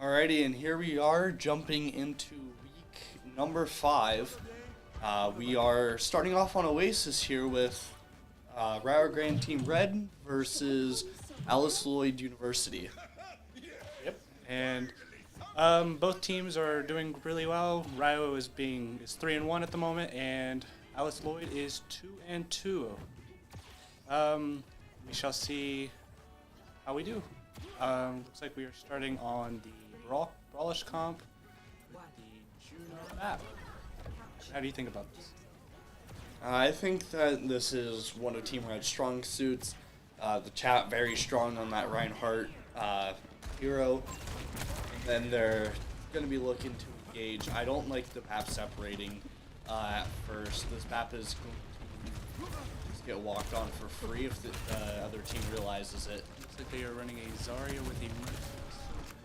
Alrighty, and here we are jumping into week number 5. We are starting off on Oasis here with Rio Grand Team Red versus Alice Lloyd University. Yep, and both teams are doing really well. Rio is 3-1 at the moment, and Alice Lloyd is 2-2. We shall see how we do. Looks like we are starting on the Brawlish comp with the Juno map. How do you think about this? I think that this is one of Team Red's strong suits. The chat very strong on that Reinhardt hero. And then they're going to be looking to engage. I don't like the map separating at first. This map is going to just get walked on for free if the other team realizes it. Looks like they are running a Zarya with a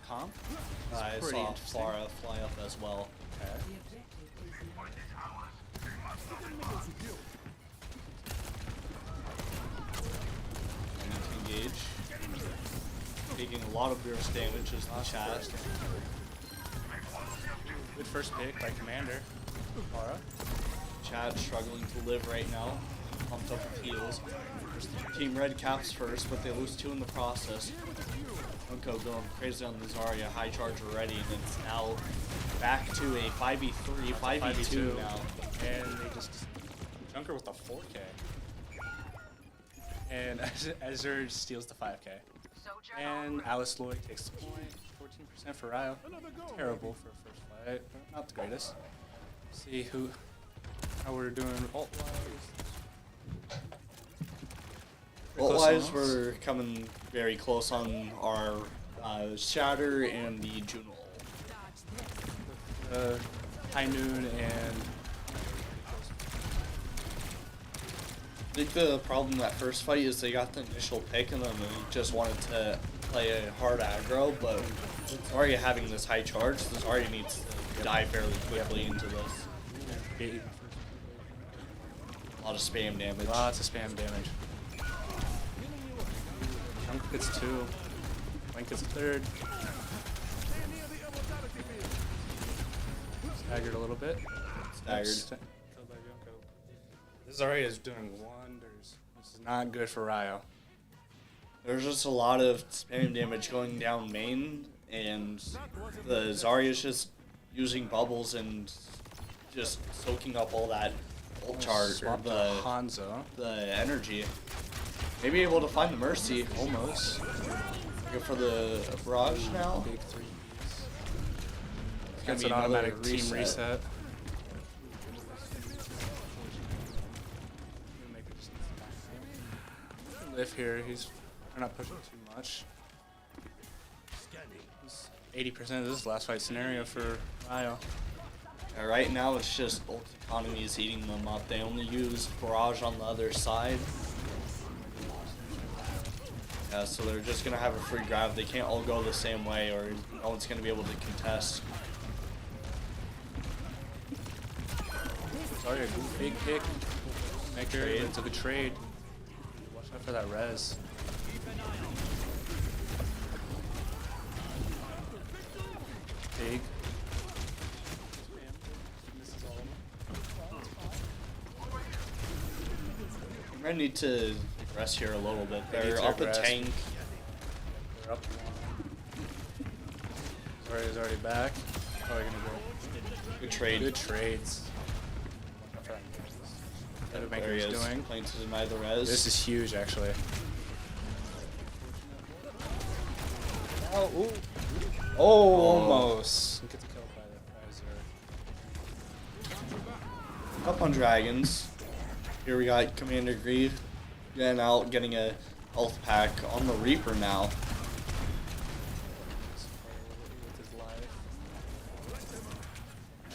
comp. I saw Flora fly up as well. Okay. I need to engage. Taking a lot of burst damage as the chat. Good first pick by Commander. Flora. Chad struggling to live right now. Pumped up with heals. Team Red caps first, but they lose 2 in the process. Unko going crazy on the Zarya, high charge already, and it's now back to a 5v3, 5v2 now. And they just Junker with a 4K. And Azure steals the 5K. And Alice Lloyd takes the point, 14% for Rio. Terrible for a first fight, but not the greatest. See how we're doing ult-wise. Ult-wise, we're coming very close on our Shatter and the Juno. High Noon and... I think the problem in that first fight is they got the initial pick and then they just wanted to play a hard aggro, but Zarya having this high charge, Zarya needs to die fairly quickly into this. A lot of spam damage. Lots of spam damage. Junk gets 2. Link gets 3rd. Staggered a little bit. Staggered. This Zarya is doing wonders. This is not good for Rio. There's just a lot of spam damage going down main, and the Zarya's just using bubbles and just soaking up all that ult charge, or the energy. Maybe able to find the Mercy, almost. Go for the Barrage now. Big 3. It's That's gonna an be automatic another team reset. Live here, they're not pushing too much. 80% of this last fight scenario for Rio. Right now it's just ult economy is eating them up. They only use Barrage on the other side. Yeah, so they're just gonna have a free grab. They can't all go the same way or no one's gonna be able to contest. Sorry, a big pick. Maker into the trade. Watch out for that res. Big. We're gonna need to rest here a little bit. They're up a tank. They're up 1. Zarya's already back. Probably gonna go. Good trade. Good trades. There he is, doing. playing to deny the res. This is huge, actually. Oh, ooh. Oh, almost. Gets killed by the Azure. Up on Dragons. Here we got Commander Grieve getting out, getting a health pack on the Reaper now.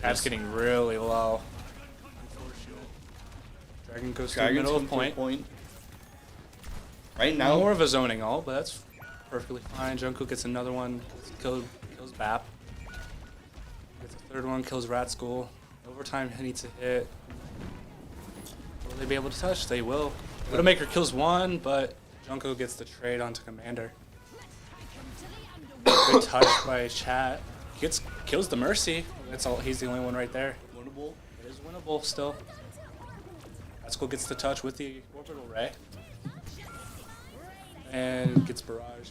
Chat's getting really low. Dragon goes to the middle of point. Right now, More of a zoning ult, but that's perfectly fine. Jungkook gets another one, kills Bap. Gets a 3rd one, kills Rat School. Overtime needs to hit. Will they be able to touch? They will. Widowmaker kills 1, but Jungkook gets the trade onto Commander. Good touch by Chat. Kills the Mercy. That's all. He's the only one right there. Winnable. It is winnable still. Rascal gets the touch with the orbital ray. And gets barrage.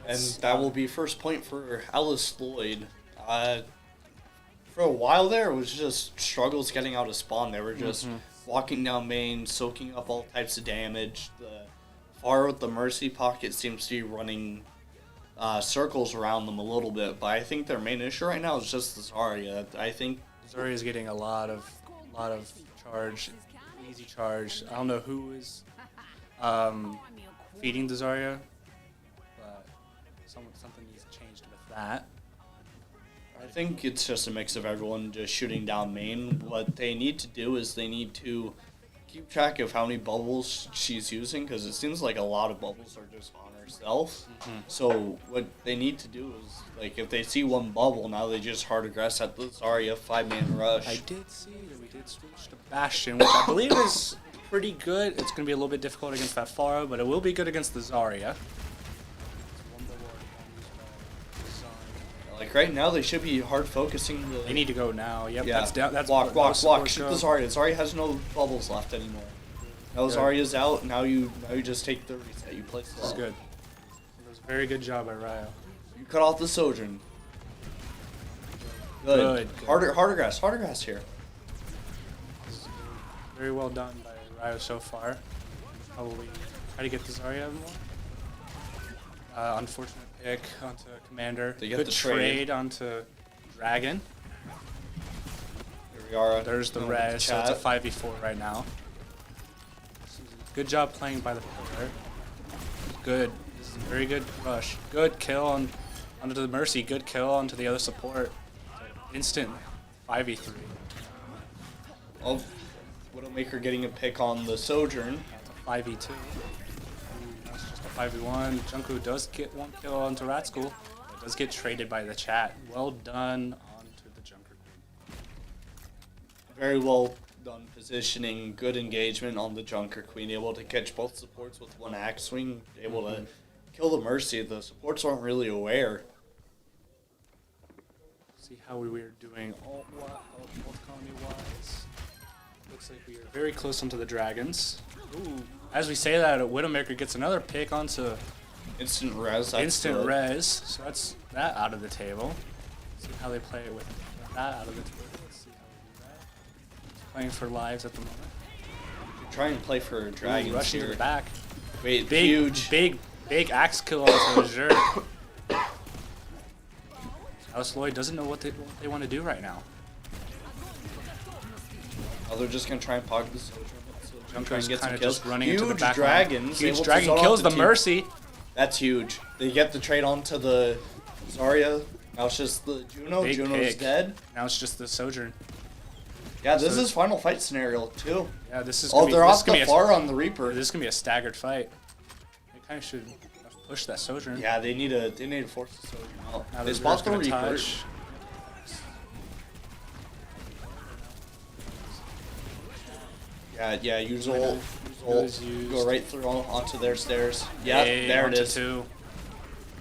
And that will be first point for Alice Lloyd. For a while there, it was just struggles getting out of spawn. They were just walking down main, soaking up all types of damage. The Far with the Mercy pocket seems to be running circles around them a little bit, but I think their main issue right now is just the Zarya. I think Zarya is getting a lot of charge, easy charge. I don't know who is feeding the Zarya, but something needs to change with that. I think it's just a mix of everyone just shooting down main. What they need to do is they need to keep track of how many bubbles she's using, because it seems like a lot of bubbles are just on herself. So what they need to do is, like, if they see one bubble, now they just hard aggress at the Zarya 5-man rush. I did see that we did switch to Bastion, which I believe is pretty good. It's going to be a little bit difficult against that Pharah, but it will be good against the Zarya. Like right now, they should be hard focusing. They need to go now. Yep, yeah. that's down. That's block. Shoot the Zarya. Zarya has no bubbles left anymore. Now Zarya's out. Now you just take the reset. You play slow. This is good. It was a very good job by Rio. You cut off the Sojourn. Good. Harder grass here. Very well done by Rio so far. Probably try to get the Zarya more. Unfortunate pick onto Commander. They get Good the trade onto Dragon. Here we are. There's the res, so it's a 5v4 right now. Good job playing by the player. Good. This is a very good rush. Good kill onto the Mercy. Good kill onto the other support. Instant 5v3. Oh, Widowmaker getting a pick on the Sojourn. That's a 5v2. That's just a 5v1. Jungkook does get one kill onto Rat School. It does get traded by the Chat. Well done onto the Junker Queen. Very well done positioning, good engagement on the Junker Queen, able to catch both supports with one axe swing, able to kill the Mercy. The supports aren't really aware. See how we are doing alt colony wise. Looks like we are very close onto the Dragons. Ooh. As we say that, Widowmaker gets another pick onto instant res. Instant res. So that's that out of the table. See how they play it with that out of the table. Let's see how we do that. Playing for lives at the moment. Try and play for Dragons. Ooh, rushing here. to the back. Wait, huge. Big axe kill onto Azure. Alice Lloyd doesn't know what they want to do right now. Oh, they're just going to try and pog the Sojourn. Try and get some kills. Just running into the back Dragons. Huge Dragon kills the Mercy. That's huge. They get the trade onto the Zarya. Now it's just the Juno. Big Juno's pick. dead. Now it's just the Sojourn. Yeah, this is final fight scenario too. Yeah, this is. Oh, they're off the far on the Reaper. This is gonna be a staggered fight. They kind of should push that Sojourn. Yeah, they need to force the Sojourn out. Now They spot the Reaper. Touch. Yeah, use ult. Go right through onto their stairs. Yeah, there it is.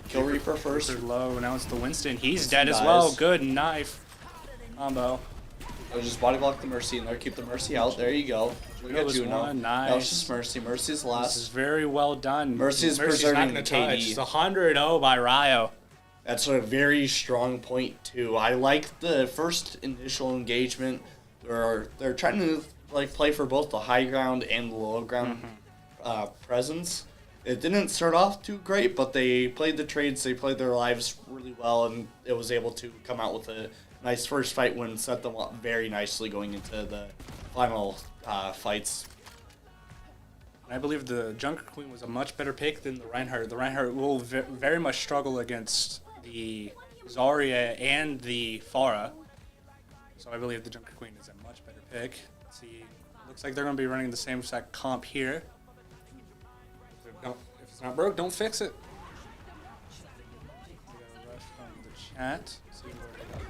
Kill Reaper first. Reaper low. Now it's the Winston. He's dead as well. Good knife combo. I'll just body block the Mercy in there. Keep the Mercy out. There you go. We got Juno. Nice. Now it's just Mercy. Mercy's last. This is very well done. Mercy's preserving the KD. It's 100-0 by Rio. That's a very strong point too. I like the first initial engagement. They're trying to play for both the high ground and the low ground presence. It didn't start off too great, but they played the trades. They played their lives really well, and it was able to come out with a nice first fight win, set them up very nicely going into the final fights. I believe the Junker Queen was a much better pick than the Reinhardt. The Reinhardt will very much struggle against the Zarya and the Pharah. So I believe the Junker Queen is a much better pick. Let's see. Looks like they're going to be running the same exact comp here. If it's not broke, don't fix it. We got a rush from the chat. See where they got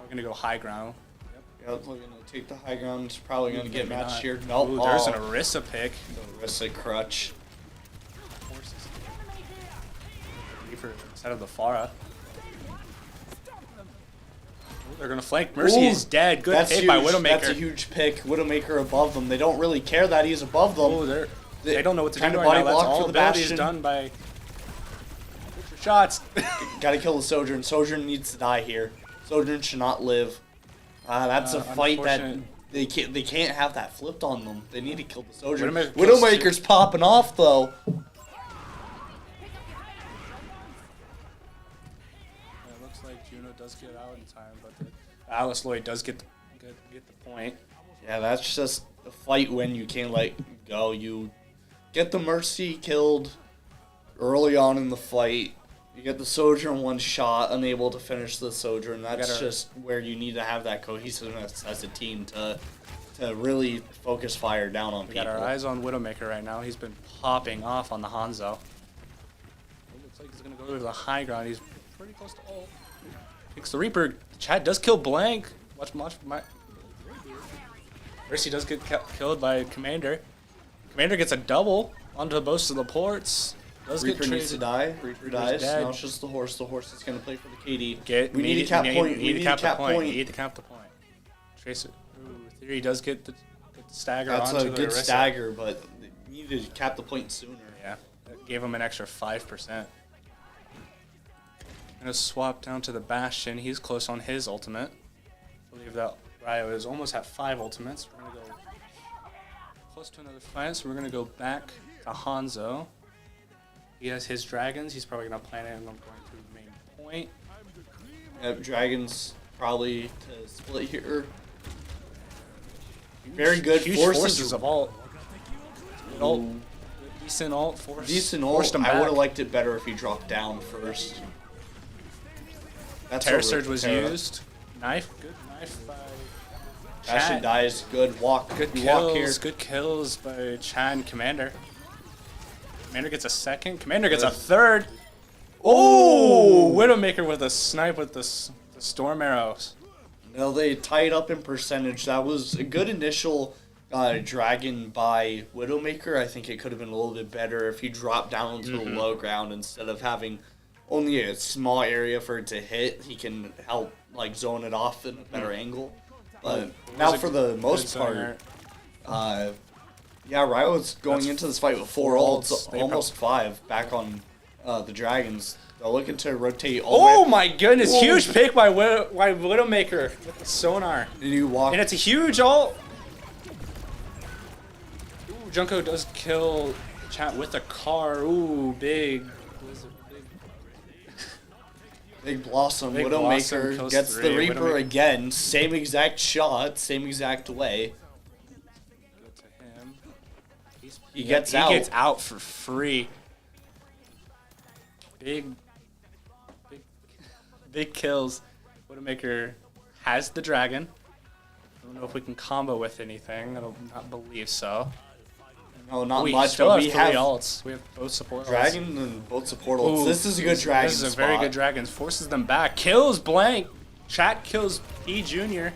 we're going to go high ground. Yep, we're going to take the high ground. It's probably going to get matched here. Nope. Ooh, there's an Orisa pick. The Orisa crutch. Reaper instead of the Pharah. They're gonna flank. Mercy is dead. Good That's hit huge. by Widowmaker. That's a huge pick. Widowmaker above them. They don't really care that he's above them. Oh, they don't know what to do Trying to right body now. That's block all for the ability is Bastion. done by get your shots. Gotta kill the Sojourn. Sojourn needs to die here. Sojourn should not live. That's a fight that they can't have that flipped on them. They need to kill the Sojourn. Widowmaker's popping off though. It looks like Juno does get out in time, but Alice Lloyd does get the point. Yeah, that's just a fight when you can't let go. You get the Mercy killed early on in the fight. You get the Sojourn one shot, unable to finish the Sojourn. That's just where you need to have that cohesiveness as a team to really focus fire down on people. We got our eyes on Widowmaker right now. He's been popping off on the Hanzo. It looks like he's going to go to the high ground. He's pretty close to ult. Picks the Reaper. Chad does kill Blank. Watch my... Mercy does get killed by Commander. Commander gets a double onto most of the ports. Reaper needs to die. Reaper dies. Dead. Now it's just the horse. The horse is going to play for the KD. We need to cap point. We need to cap the point. We need to cap the point. Tracer. Ooh, Theory does get the stagger That's onto a the good Orisa. stagger, but you need to cap the point sooner. Yeah, that gave him an extra 5%. Gonna swap down to the Bastion. He's close on his ultimate. I believe that Rio is almost at 5 ultimates. We're gonna go close to another fight, so we're gonna go back to Hanzo. He has his dragons. He's probably gonna plan it on going to the main point. Yep, dragons probably to split here. Very good. Huge forces of ult. Good ult. Decent ult. Decent ult. I would have liked it better if he dropped down first. That's Terror Surge was used. Knife. Good knife by Bastion dies. Good walk. Good kills. Walk here. Good kills by Chad and Commander. Commander gets a second. Commander gets a third. Oh! Widowmaker with a snipe with the storm arrows. No, they tied up in percentage. That was a good initial dragon by Widowmaker. I think it could have been a little bit better if he dropped down to the low ground instead of having only a small area for it to hit. He can help like zone it off in a better angle. But now for the most part, yeah, Rio's going into this fight with 4 ults, almost 5, back on the dragons. They're looking to rotate all the way. Oh my goodness, huge pick by Widowmaker with the sonar. Did you walk? And it's a huge ult. Ooh, Junko does kill Chat with a car. Ooh, big. Big Blossom. Big Widowmaker Blossom gets the Reaper Widowmaker. again. Same exact shot, same exact way. Go to him. He gets out. He gets out for free. Big kills. Widowmaker has the dragon. I don't know if we can combo with anything. I don't not believe so. No, not we much. still But have we 3 have ults. We have both support dragon and both support ults. Ooh, This is a good dragon. This is a very good dragon. Forces them back. Kills Blank. Chat kills E Jr.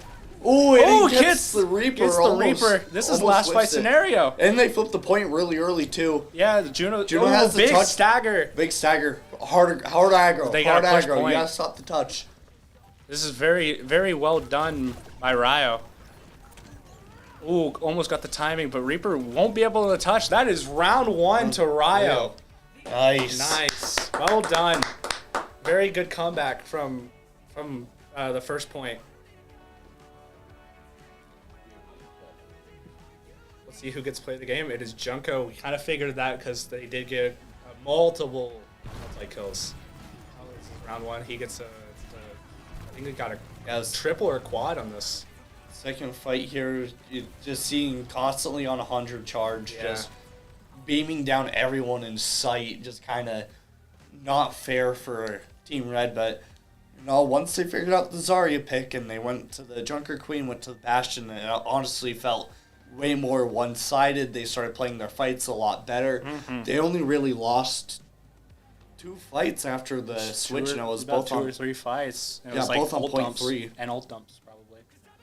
Ooh, and he gets the Reaper. Gets the Reaper. This is last fight scenario. And they flipped the point really early too. Yeah, Juno has the big touch. stagger. Big stagger. Hard aggro. They hard gotta push aggro. point. You gotta stop the touch. This is very, very well done by Rio. Ooh, almost got the timing, but Reaper won't be able to touch. That is round 1 to Rio. Nice. Nice. Well done. Very good comeback from the first point. Let's see who gets played the game. It is Junko. We kind of figured that because they did get multiple multi-kills. This is round 1. He gets I think he got a triple or quad on this. Second fight here, you're just seeing constantly on 100 charge, Yeah. just beaming down everyone in sight, just kind of not fair for Team Red. But you know, once they figured out the Zarya pick and they went to the Junker Queen, went to the Bastion, it honestly felt way more one-sided. They started playing their fights a lot better. They only really lost 2 fights after the switch, and it was both 2 on or 3 fights. And it Yeah, was like both on ult point dumps 3. and ult dumps probably.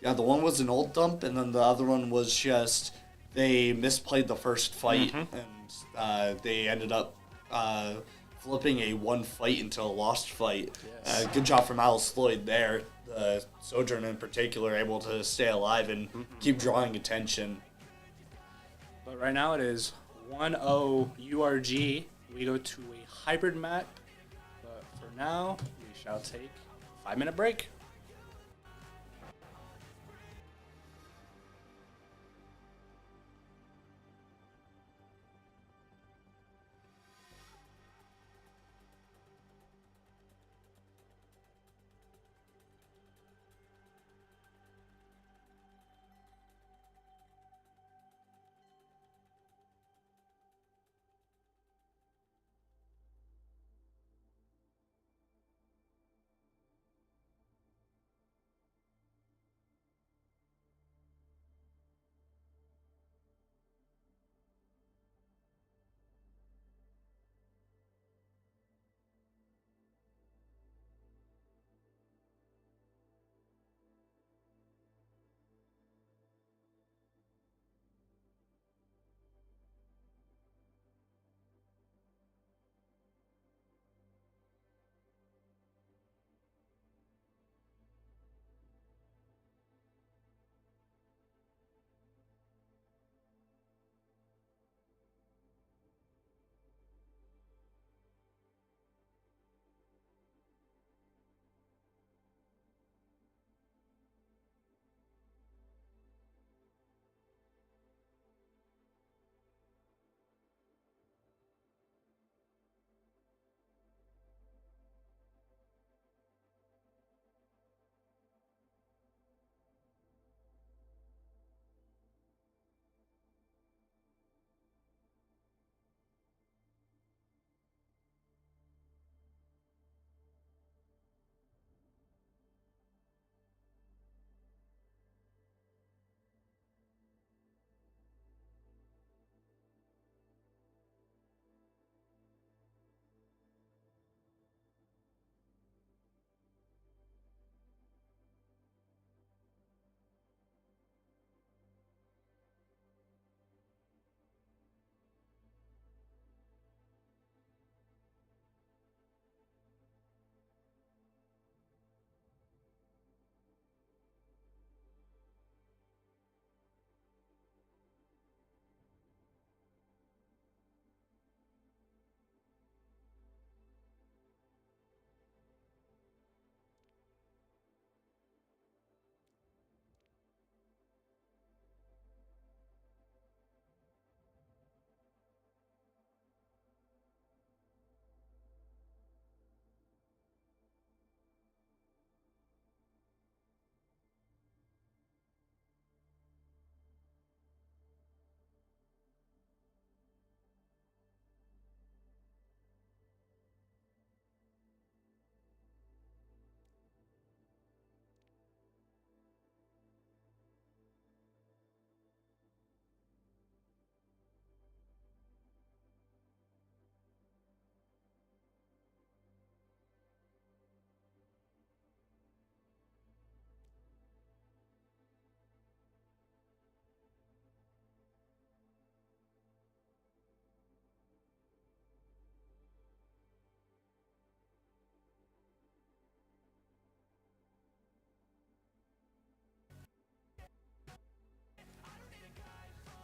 Yeah, the one was an old dump, and then the other one was just they misplayed the first fight, and they ended up flipping a one fight into a lost fight. Yes. Good job from Alice Lloyd there. The Sojourn in particular able to stay alive and keep drawing attention. But right now it is 1-0 URG. We go to a hybrid map. But for now, we shall take a 5-minute break.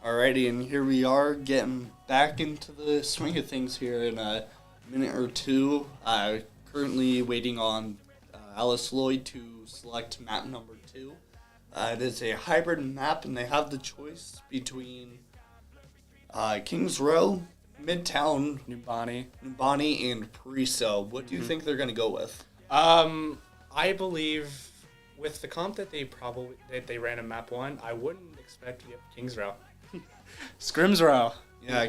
Alrighty, and here we are getting back into the swing of things here in a minute or two. Currently waiting on Alice Lloyd to select map number 2. It is a hybrid map, and they have the choice between Kings Row, Midtown, Numbani. and Paraiso. What do you think they're going to go with? I believe with the comp that they ran in map 1, I wouldn't expect to get Kings Row. Scrims Row. Yeah,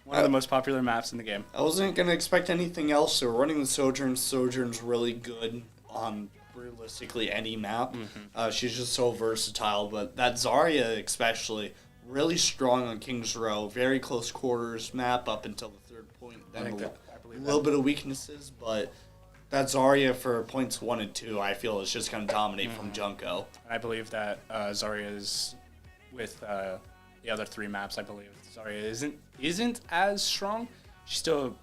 one of the most popular maps in the game. I wasn't going to expect anything else. So running the Sojourn. Sojourn's really good on realistically any map. She's just so versatile. But that Zarya especially, really strong on Kings Row. Very close quarters map up until the third point. Then a little bit of weaknesses, but that Zarya for points 1 and 2, I feel is just going to dominate from Junko. I believe that Zarya is with the other 3 maps. I believe Zarya isn't as strong. She's still a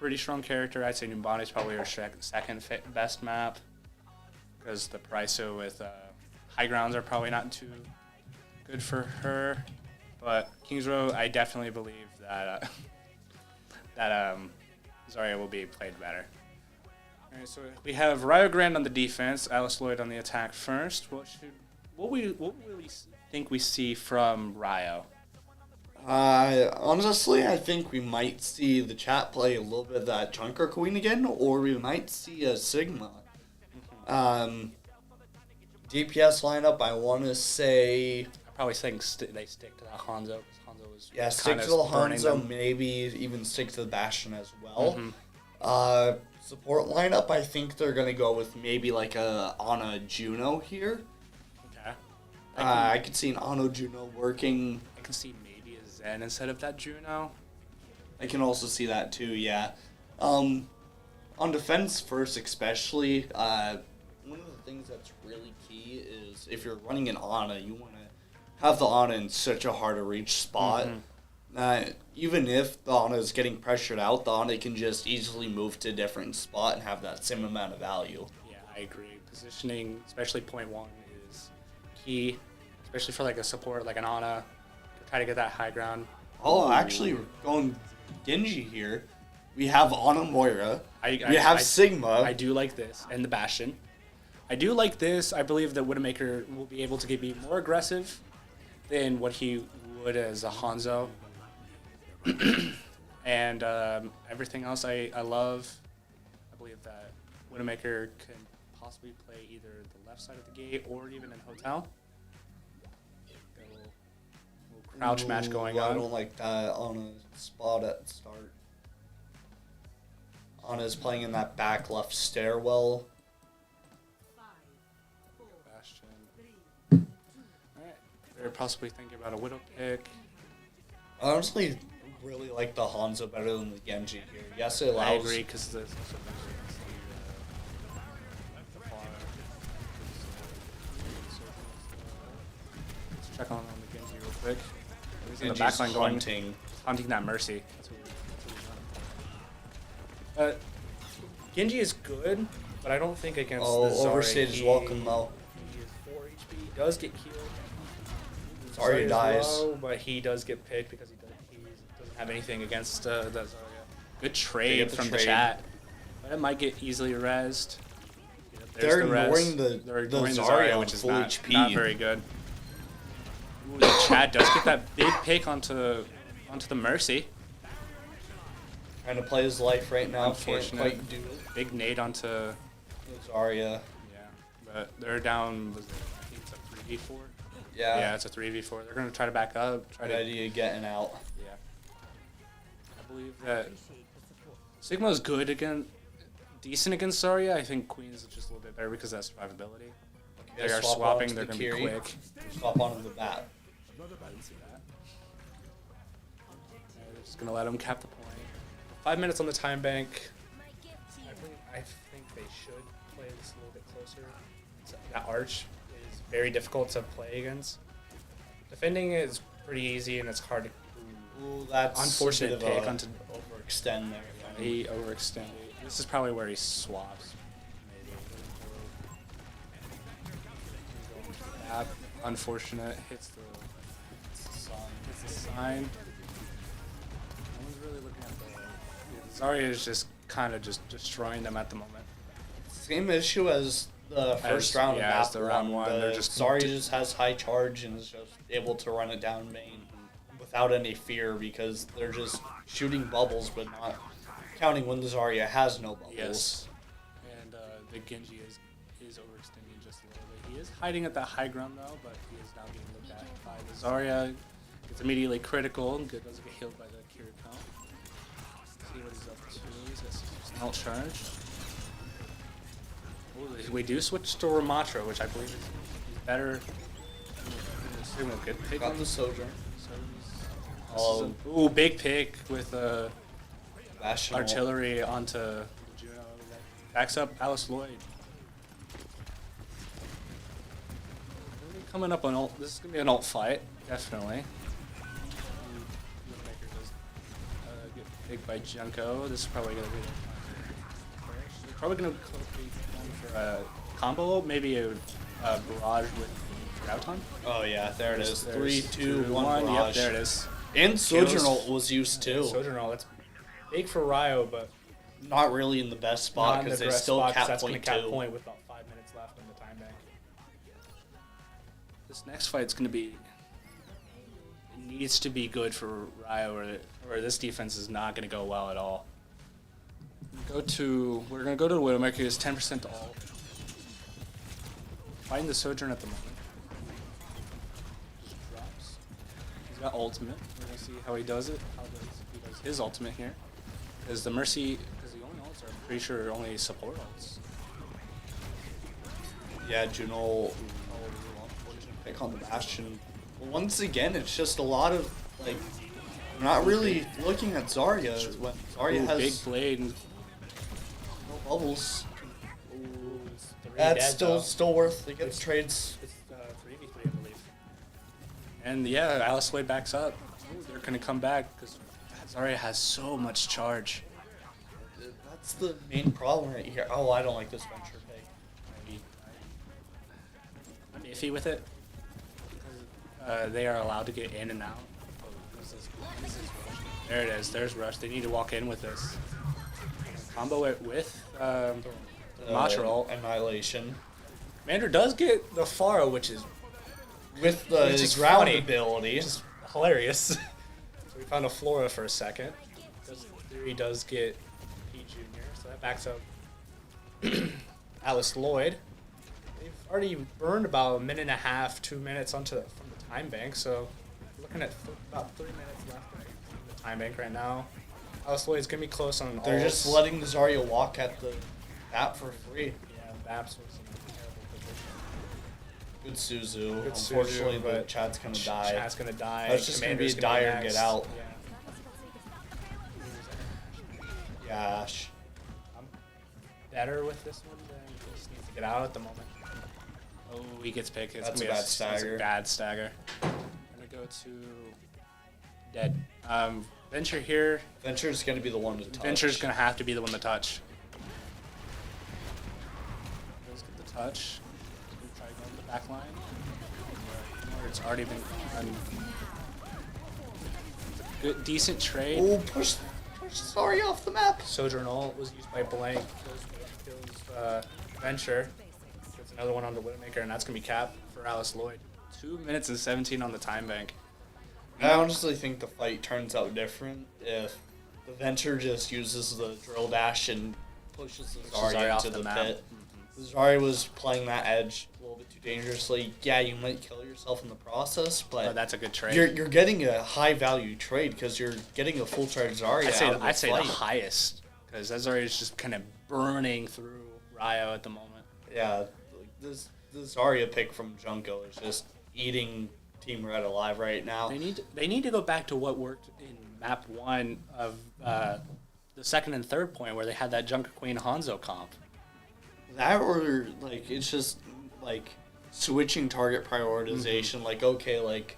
pretty strong character. I'd say Numbani is probably her second best map because the Pariso with high grounds are probably not too good for her. But Kings Row, I definitely believe that that Zarya will be played better. All right, so we have Rio Grande on the defense, Alice Lloyd on the attack first. What will we think we see from Rio? Honestly, I think we might see the chat play a little bit of that Junker Queen again, or we might see a Sigma. DPS lineup, I want to say... I'm probably saying they stick to that Hanzo. Hanzo is stick to the Hanzo, maybe even stick to the Bastion as well. Support lineup, I think they're going to go with maybe like a Ana Juno here. Okay. I could see an Ana Juno working. I can see maybe a Zen instead of that Juno. I can also see that too, yeah. On defense first especially, one of the things that's really key is if you're running an Ana, you want to have the Ana in such a hard to reach spot. Even if the Ana is getting pressured out, the Ana can just easily move to a different spot and have that same amount of value. Yeah, I agree. Positioning, especially point one, is key, especially for like a support like an Ana. Try to get that high ground. Oh, actually, we're going Genji here. We have Ana Moira. We have Sigma. I do like this. And the Bastion. I do like this. I believe that Widowmaker will be able to be more aggressive than what he would as a Hanzo. And everything else I love. I believe that Widowmaker can possibly play either the left side of the gate or even in Hotel. Got a little crouch match going on. I don't like that on a spot at the start. Ana's playing in that back left stairwell. Bastion. Alright. They're possibly thinking about a Widow pick. I honestly really like the Hanzo better than the Genji here. Yes, it allows... I agree, because there's also let's check on the Genji real quick. He's in the backline going, hunting that Mercy. That's what Genji is good, but I don't think against the Zarya. Overstage is welcome though. He is 4 HP. He does get killed. Zarya dies. Low, but he does get picked because he doesn't have anything against that Zarya. Good trade from the chat. But it might get easily rezzed. They're ignoring the Zarya, which is full not very good. Ooh, the chat does get that big pick onto the Mercy. Trying to play his life right now. Unfortunate. Can't quite do it. Big nade onto Zarya. Yeah, but they're down. I think it's a 3v4. Yeah. Yeah, it's a 3v4. They're gonna try to back up. Good idea getting out. Yeah. I believe that Sigma's good again, decent against Zarya. I think Queen's just a little bit better because of that survivability. They are swapping. They're gonna be quick. Swap onto the bat. I didn't see that. They're just gonna let him cap the point. 5 minutes on the time bank. I think they should play this a little bit closer. That arch is very difficult to play against. Defending is pretty easy and it's hard to. Ooh, that's unfortunate pick onto overextend there. He overextended. This is probably where he swaps. Maybe. That unfortunate hits the sign. No one's really looking at the. Zarya is just kind of just destroying them at the moment. Same issue as the first round. Yeah, as the round one. They're just Zarya just has high charge and is just able to run it down main without any fear because they're just shooting bubbles but not counting when the Zarya has no bubbles. Yes. And the Genji is overextending just a little bit. He is hiding at that high ground though, but he is now being looked at by the Zarya. Gets immediately critical and doesn't get healed by the Kiriko. See what he's up to. He's got an ult charge. Ooh, we do switch to Ramatra, which I believe is better. Good pick Got the Sojourn. Ooh, big pick with Bastion artillery onto Juno. Backs up Alice Lloyd. Coming up on ult. This is gonna be an ult fight, definitely. Get pick by Junko. This is probably gonna be. They're probably gonna be going for a combo, maybe a barrage with Routon. Oh yeah, there it is. There's 3, 2, 1 Yep, barrage. there it is. And Sojourner was used too. Sojourner, that's big for Rio, but Not really in the best not spot in because the they best still spot, 'cause cap that's gonna point cap 2. point with about 5 minutes left in the time bank. This next fight's gonna be. It needs to be good for Rio, or this defense is not gonna go well at all. We're gonna go to the Widowmaker. He's 10% to all. Fighting the Sojourn at the moment. Just drops. He's got ultimate. We're gonna see how he does it. He does his ultimate here. Because the Mercy, because the only ults are, I'm pretty sure, only support ults. Yeah, Juno pick on the Bastion. But once again, it's just a lot of like not really looking at Zarya when Zarya has big blade. And, no bubbles. it's 3 That's dead, still worth to get the trades. It's 3v3, I believe. And yeah, Alice Lloyd backs up. Ooh, they're gonna come back because Zarya has so much charge. That's the main problem right here. Oh, I don't like this venture pick. I'm iffy with it. They are allowed to get in and out. Oh, what is this? There it is. There's Rush. They need to walk in with this. Combo it with Machirol. Annihilation. Commander does get the Pharaoh, which is With the Which is ground funny. ability. hilarious. So we found a Flora for a second. Theory does get P Junior, so that backs up Alice Lloyd. They've already burned about 1.5, 2 minutes from the time bank, so we're looking at about 3 minutes left in the time bank right now. Alice Lloyd's gonna be close on They're ults. just letting the Zarya walk at the map for free. Yeah, Baps was in a terrible position. Good Suzu. Good Suzu, Unfortunately, the but chat's gonna die. Chat's gonna die. That's just gonna be a Commander's dire next. get out. Yeah. Gosh. I'm better with this one than just needs to get out at the moment. Oh, he gets picked. It's That's gonna a be bad stagger. That's a bad stagger. I'm gonna go to dead. Venture here. Venture's gonna be the one to touch. Venture's gonna have to be the one to touch. Let's get the touch. Gonna try going to the back line. Or it's already been done. Good, decent trade. Oh, push Zarya off the map. Sojourn ult was used by Blank. Kills Venture. Gets another one on the Widowmaker, and that's going to be cap for Alice Lloyd. 2 minutes and 17 on the time bank. I honestly think the fight turns out different if the Venture just uses the drill dash and pushes the Zarya Zarya off into the the map. pit. Zarya was playing that edge a little bit too dangerously. Yeah, you might kill yourself in the process, But but that's a good trade. you're getting a high value trade because you're getting a full charge Zarya out of the I'd say the fight. highest, because that Zarya is just kind of burning through Rio at the moment. Yeah, like this Zarya pick from Junko is just eating Team Red alive right now. They need to go back to what worked in map 1 of the second and third point where they had that Junker Queen Hanzo comp. That or like it's just like switching target prioritization. Like okay, like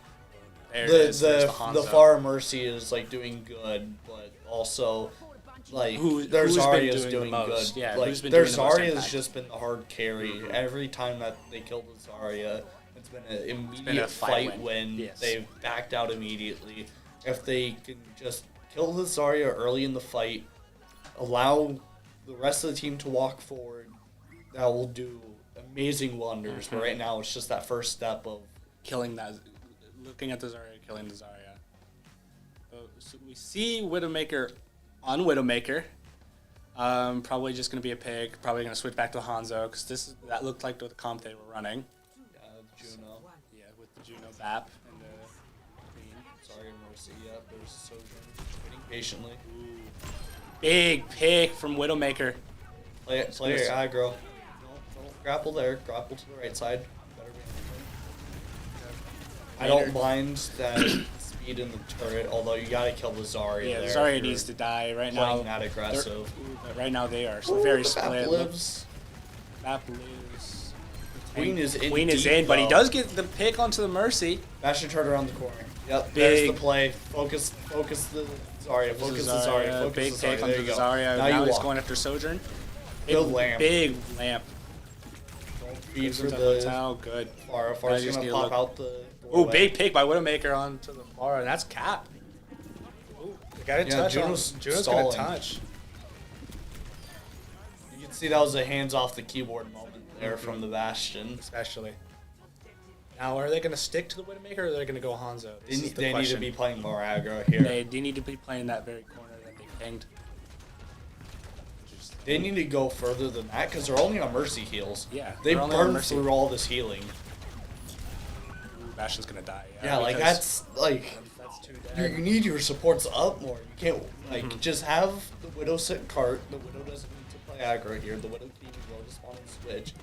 There it is. There's the Hanzo. Far Mercy is like doing good, but also like their who's been Zarya is doing doing the most? good. Yeah, like who's been their doing the most Zarya has impact? just been the hard carry. Every time that they killed the Zarya, it's been an immediate been a fight fight win. win. Yes. They've backed out immediately. If they can just kill the Zarya early in the fight, allow the rest of the team to walk forward, that will do amazing wonders. But right now, it's just that first step of Killing that, looking at the Zarya, killing the Zarya. So we see Widowmaker on Widowmaker. Probably just going to be a pick. Probably going to switch back to Hanzo because that looked like the comp they were running. Juno. Yeah, with the Juno Bap and the Queen. Sorry, Mercy. Yep, there's Sojourn waiting patiently. Big pick from Widowmaker. Play your aggro. Don't grapple there. Grapple to the right side. Better be on the I don't mind that speed in the turret, although you gotta kill the Zarya Yeah, there. Zarya if needs to you're die right playing now. that aggressive. But right now they are Ooh, very the Bap split. lives. Bap lives. Queen is in Queen is deep, in, but he though. does get the pick onto the Mercy. Bastion turret around the corner. Yep, there's the play. Focus the Zarya. Focus the Zarya. Focus Big the Zarya. take There onto you the go. Zarya. Now Now you he's walk. going after Sojourn. Good lamp. Big lamp. Don't feed Goes for into the hotel. Good. Pharah. Now you Pharah's just gonna need to pop look- out the Ooh, doorway. big pick by Widowmaker onto the bar, and that's cap. Ooh, they got to Yeah, touch Juno's on. Juno's going to stalling. touch. You can see that was a hands off the keyboard moment there from the Bastion. Especially. Now, are they going to stick to the Widowmaker, or are they going to go Hanzo? This is the They need to question. be playing more aggro here. They need to be playing that very corner that they pinged. They need to go further than that because they're only on mercy heals. Yeah, They they're only on burned mercy. through all this healing. Ooh, Bastion's going to die. Yeah, like because that's like That's too you dead. need your supports up more. You can't like just have the Widow sit cart. The Widow doesn't need to play aggro here. The Widow can even go to spawn and switch.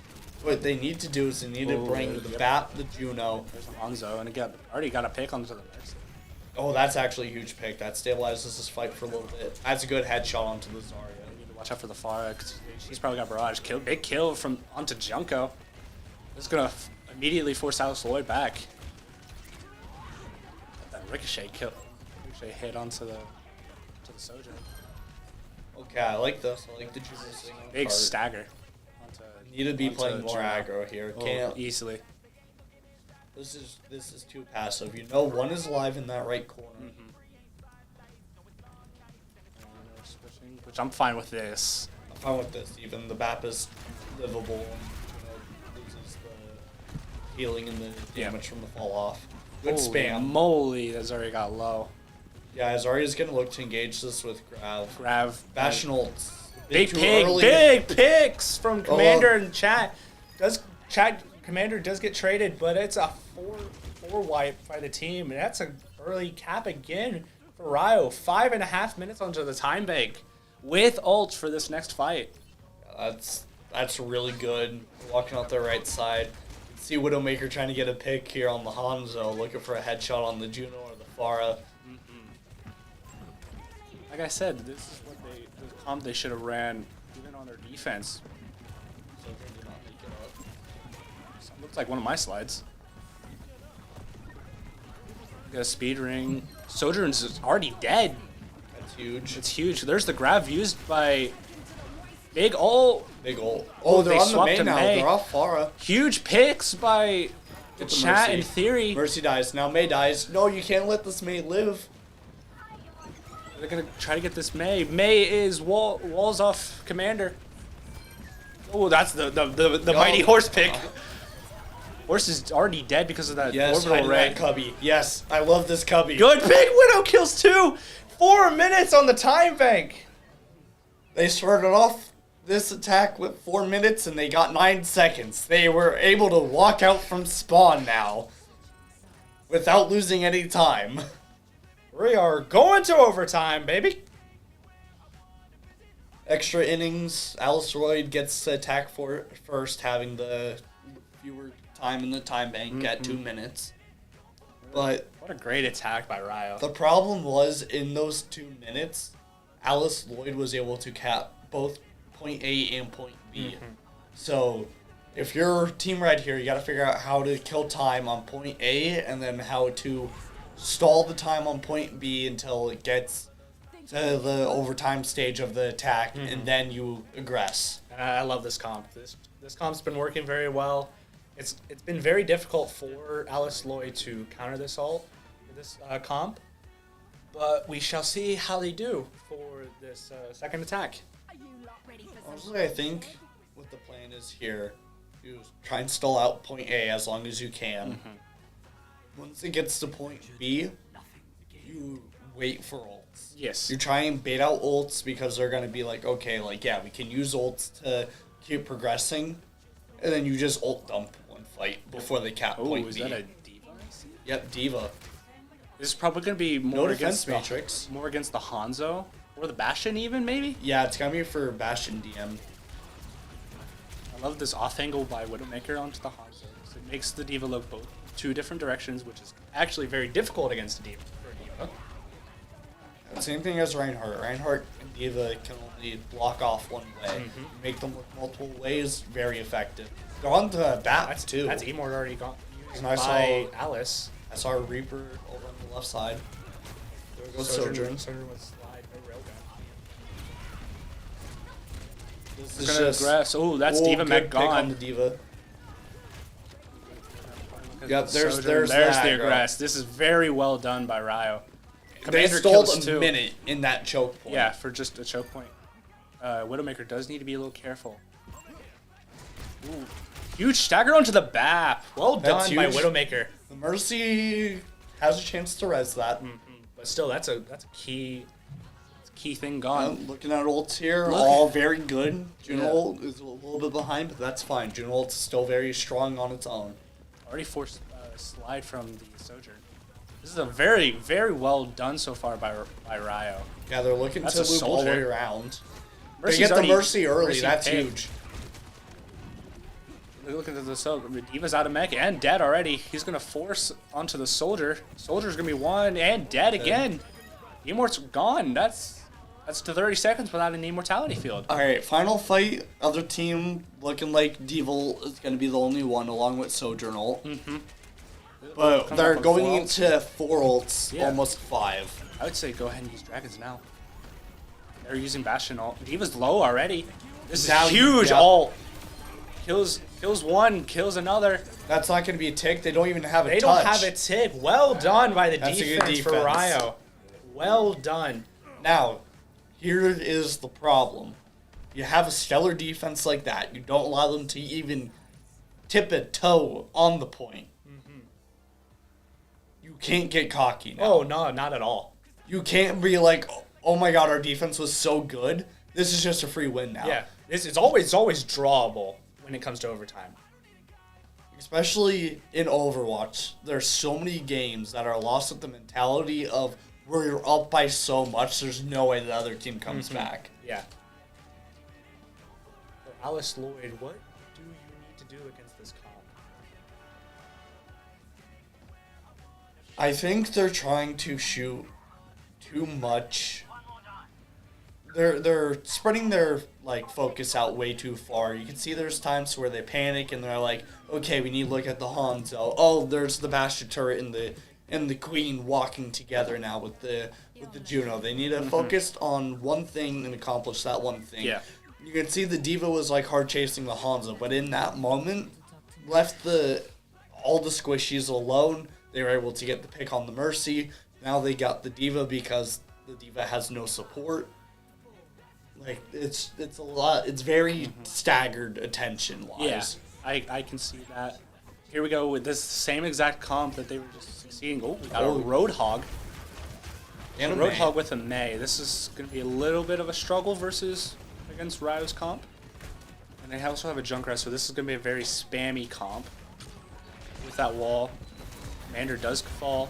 What they need to do is they need to Ooh, bring the yep. Bat, the Juno. There's Hanzo, and again, already got a pick onto the Mercy. Oh, that's actually a huge pick. That stabilizes this fight for a little bit. That's a good headshot onto the Zarya. You need to watch out for the Pharah, because she's probably got barrage. Big kill from onto Junko. This is going to immediately force Alice Lloyd back. That ricochet hit onto the Sojourn. Okay, I like this. I like the Juno sitting on the Big cart. stagger. Need to be onto playing more Juno. aggro here. Oh, Can't. easily. This is too passive. You know, one is alive in that right corner. Which I'm fine with this. I'm fine with this. Even the BAP is livable and loses the healing and the damage from the fall off. Good Holy spam. moly, that's already got low. Yeah, Zarya's gonna look to engage this with Grav. Grav. Bastion ults. Big Too pig, early. big picks from Commander Oh. and chat. Commander does get traded, but it's a four wipe by the team, and that's an early cap again for Rio. 5.5 minutes onto the time bank with ult for this next fight. That's really good. Walking out the right side. See Widowmaker trying to get a pick here on the Hanzo, looking for a headshot on the Juno or the Pharah. Like I said, this is what the comp they should have ran even on their defense. So they did not make it up. So it looks like one of my slides. Got a speed ring. Sojourn's already dead. That's huge. It's huge. There's the grab used by Big ult. Big ult. Oh, they're they on the swapped main to now. Mei. They're off Pharah. Huge picks by the Get the chat Mercy. in theory. Mercy dies. Now Mei dies. No, you can't let this Mei live. They're gonna try to get this Mei. Mei is walls off Commander. Oh, that's the mighty horse pick. Horse is already dead because of that Yes, orbital ray. that cubby. Yes, I love this cubby. Good pick. Widow kills 2. 4 minutes on the time bank. They started off this attack with 4 minutes and they got 9 seconds. They were able to walk out from spawn now without losing any time. We are going to overtime, baby. Extra innings. Alice Lloyd gets to attack for first, having the fewer time in the time bank at 2 minutes. But What a great attack by Rio. the problem was in those 2 minutes, Alice Lloyd was able to cap both point A and point B. So if you're team red here, you got to figure out how to kill time on point A and then how to stall the time on point B until it gets to the overtime stage of the attack, and then you aggress. I love this comp. This comp's been working very well. It's been very difficult for Alice Lloyd to counter this ult, this comp, but we shall see how they do for this second attack. Honestly, I think what the plan is here, you try and stall out point A as long as you can. Once it gets to point B, you wait for ults. Yes. You try and bait out ults because they're going to be like, okay, like, yeah, we can use ults to keep progressing. And then you just ult dump one fight before they cap Oh, point is B. that a diva? Yep, Diva. This is probably going to be No more defense against matrix. more against the Hanzo or the Bastion even maybe. Yeah, it's going to be for Bastion DM. I love this off angle by Widowmaker onto the Hanzo. So it makes the diva look both 2 different directions, which is actually very difficult against a diva. For a diva. Same thing as Reinhardt. Reinhardt and Diva can only block off one way. Make them look multiple ways, very effective. They're on to Bat too. That's Emord already gone used And I by saw- Alice. I saw a Reaper over on the left side. There goes Sojourn. Sojourn. Sojourn with slide, no railgun. This He's is gonna just aggress. Oh, that's Diva good Mech pick on gone. the Diva. Yep, there's there's that, the girl. aggress. This is very well done by Rio. They Commander stole kills a too. minute in that choke point. Yeah, for just a choke point. Widowmaker does need to be a little careful. Ooh. Huge stagger onto the BAP. Well That's done by huge. Widowmaker. The Mercy has a chance to res that. But still, that's a key thing gone. Looking at ults here, Look. all very good. Juno Yeah. ult is a little bit behind, but that's fine. Juno ult is still very strong on its own. Already forced slide from the Sojourn. This is a very, very well done so far by Rio. Yeah, they're looking That's to a loop all the way soldier. around. Mercy's They get the already- Mercy early, Mercy that's picked. huge. Look at the Sojourn. Diva's out of mech and dead already. He's going to force onto the Soldier. Soldier's going to be one and dead again. Immort's gone. That's to 30 seconds without an immortality field. Alright, final fight. Other team looking like Devil is going to be the only one along with Sojourn ult. But Coming they're up on going 4 into 4 ults, Yeah. almost 5. I would say go ahead and use Dragons now. They're using Bastion ult. Diva's low already. This is Now- huge yeah. ult. Kills one, kills another. That's not going to be a tick. They don't even have a They touch. don't have a tick. Well done by the That's a good defense for defense. Rio. Well done. Now, here is the problem. You have a stellar defense like that. You don't allow them to even tip a toe on the point. You can't get cocky now. Oh, no, not at all. You can't be like, oh my god, our defense was so good. This is just a free win now. Yeah, it's always drawable when it comes to overtime. Especially in Overwatch, there's so many games that are lost with the mentality of where you're up by so much, there's no way the other team comes back. Yeah. So Alice Lloyd, what do you need to do against this comp? I think they're trying to shoot too much. They're spreading their like focus out way too far. You can see there's times where they panic and they're like, okay, we need to look at the Hanzo. Oh, there's the Bastion turret and the Queen walking together now with the Juno. They need to focus on one thing and accomplish that one thing. Yeah. You can see the Diva was like hard chasing the Hanzo, but in that moment left all the squishies alone. They were able to get the pick on the Mercy. Now they got the Diva because the Diva has no support. Like it's a lot. It's very staggered attention wise. Yeah, I can see that. Here we go with this same exact comp that they were just succeeding. Oh, we got a Roadhog. And a Roadhog May. with a May. This is going to be a little bit of a struggle against Rio's comp. And they also have a Junkrat, so this is going to be a very spammy comp. With that wall, Commander does fall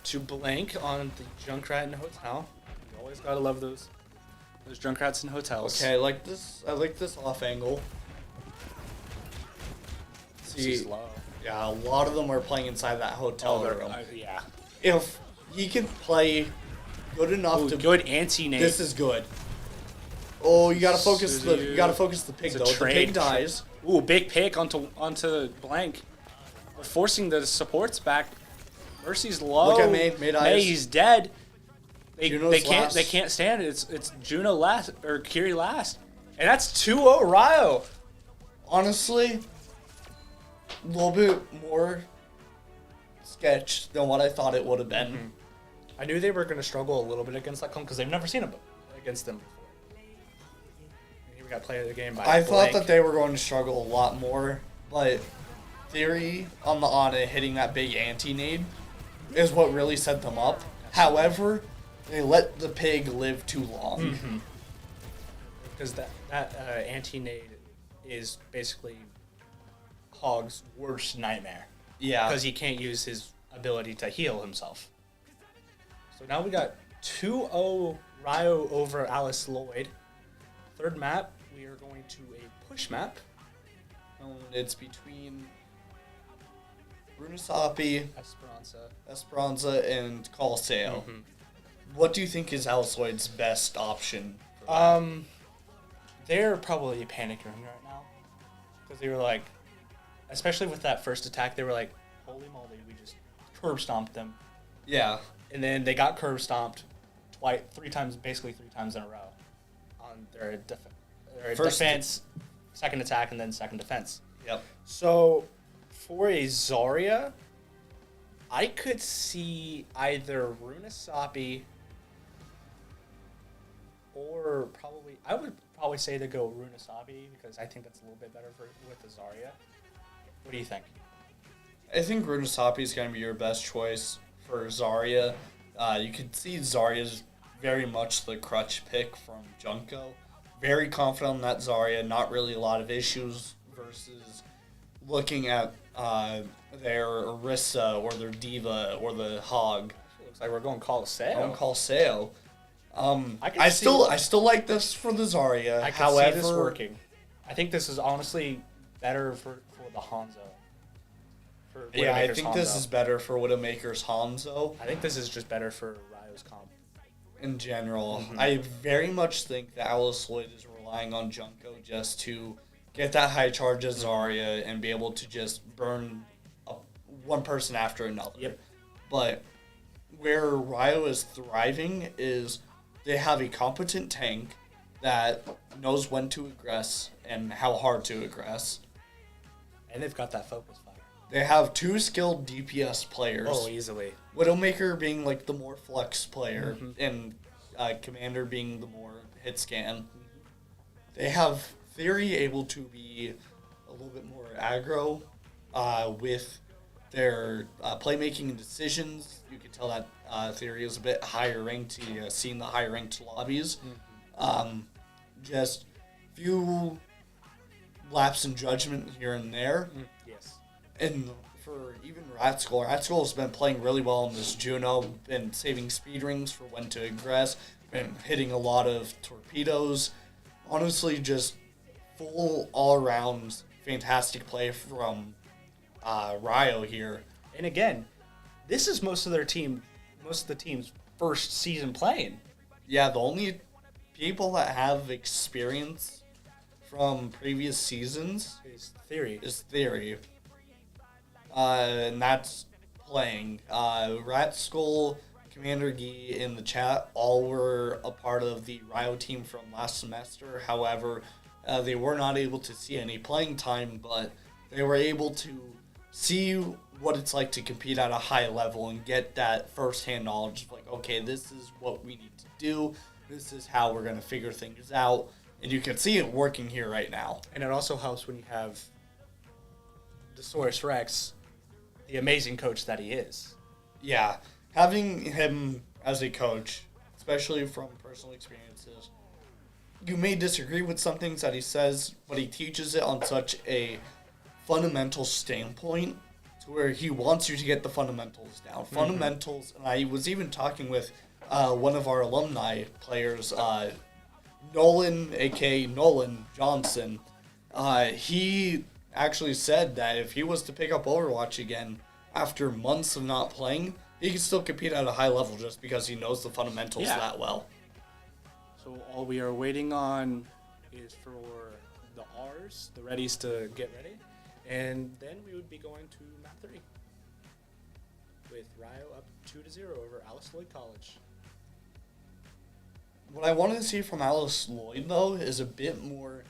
to blank on the Junkrat in the hotel. You always gotta love those Junkrats in hotels. Okay, I like this off angle. This is low. Yeah, a lot of them are playing inside that hotel room. Yeah. If he can play good enough Ooh, to, good anti-nade. this is good. Oh, you gotta focus So the pig it's a though. The trade. pig dies. Ooh, big pick onto blank. We're forcing the supports back. Mercy's low. Look at May dies. May's dead. Juno's They can't last. stand it. It's Juno last or Kiri last. And that's 2-0 Rio. Honestly, a little bit more sketch than what I thought it would have been. I knew they were going to struggle a little bit against that comp because they've never seen it against them before. And here we got play of the game by I thought Blank. that they were going to struggle a lot more, but Theory on the Ana hitting that big anti-nade is what really set them up. However, they let the pig live too long. Because that anti-nade is basically Hog's worst nightmare. Yeah. Because he can't use his ability to heal himself. So now we got 2-0 Rio over Alice Lloyd. Third map, we are going to a push map. It's between Brunasapi, Esperanza, and Coloseo. What do you think is Alice Lloyd's best option? For that? They're probably panicking right now. Because they were like, especially with that first attack, they were like, holy moly, we just curb stomped them. Yeah. And then they got curb stomped basically three times in a row on their First- defense, second attack, and then second defense. Yep. So for a Zarya, I could see either Runasapi or I would probably say to go Runasapi because I think that's a little bit better with the Zarya. What do you think? I think Runasapi is going to be your best choice for Zarya. You could see Zarya's very much the crutch pick from Junko. Very confident on that Zarya, not really a lot of issues versus looking at their Orisa or their Diva or the Hog. Looks like we're going Caliseo. On Caliseo. I still like this for the Zarya. I can see this working. I think this is honestly better for the Hanzo. Yeah, I think this is better for Widowmaker's Hanzo. I think this is just better for Ryo's comp. In general, I very much think that Alice Lloyd is relying on Junko just to get that high charge of Zarya and be able to just burn one person after another. Yep. But where Ryo is thriving is they have a competent tank that knows when to aggress and how hard to aggress. And they've got that focus fire. They have two skilled DPS players. Oh, easily. Widowmaker being like the more flex player, and Commander being the more hit scan. They have Theory able to be a little bit more aggro with their playmaking and decisions. You can tell that Theory is a bit higher ranked. You seen the higher ranked lobbies. Just few laps in judgment here and there. Yes. And for even Ratskull has been playing really well in this Juno, been saving speed rings for when to aggress, been hitting a lot of torpedoes. Honestly, just full all-around fantastic play from Ryo here. And again, this is most of the team's first season playing. Yeah, the only people that have experience from previous seasons Is Theory. is Theory. And that's playing. Ratskull, Commander Gee in the chat all were a part of the Ryo team from last semester. However, they were not able to see any playing time, but they were able to see what it's like to compete at a high level and get that first-hand knowledge of like, okay, this is what we need to do. This is how we're going to figure things out. And you can see it working here right now. And it also helps when you have Desaurus Rex, the amazing coach that he is. Yeah, having him as a coach, especially from personal experiences, you may disagree with some things that he says, but he teaches it on such a fundamental standpoint to where he wants you to get the fundamentals down. Fundamentals, and I was even talking with one of our alumni players, Nolan, a.k.a. Nolan Johnson. He actually said that if he was to pick up Overwatch again after months of not playing, he could still compete at a high level just because he knows the fundamentals that well. So all we are waiting on is for the R's, the readies, to get ready, and then we would be going to map 3 with Ryo up 2-0 over Alice Lloyd College. What I wanted to see from Alice Lloyd, though, is a bit more